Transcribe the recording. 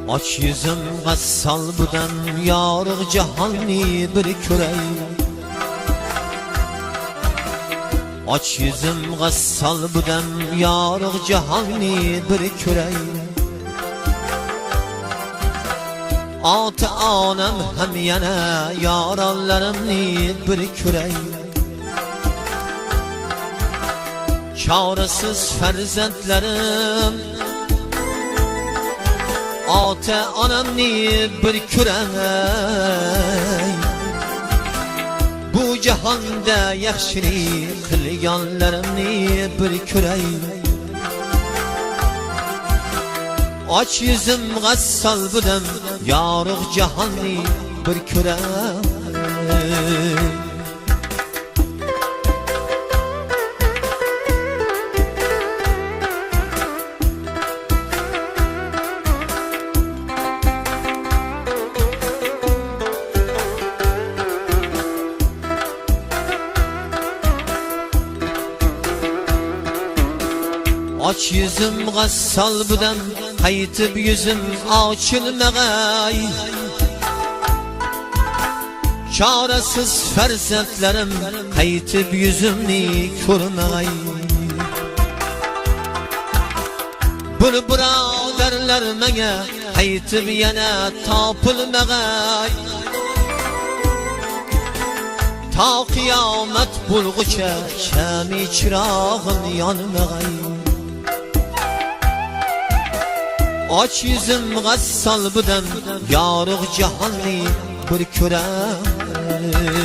Aç yüzüm gassal budam yorug' jahonni bir ko'ray. Aç yüzüm gassal budam yorug' jahonni bir ko'ray. Ota onam ham yana yoronlarimni bir ko'ray. Çaresiz farzandlarim ota onamni bir ko'ray. Bu jahonda yaxshilik qilganlarimni bir ko'ray. Aç yüzüm gassal budam yorug' jahonni bir ko'ray. Aç yüzüm gassal budam qaytib yüzüm ochilmag'ay. Çaresiz farzandlarim qaytib yüzümni ko'rmag'ay. Bir birodarlar menga qaytib yana topilmag'ay. Ta qiyomat bo'lguncha shami chirog'im yonmag'ay. Aç yüzüm gassal budam yorug' jahonni bir ko'ray.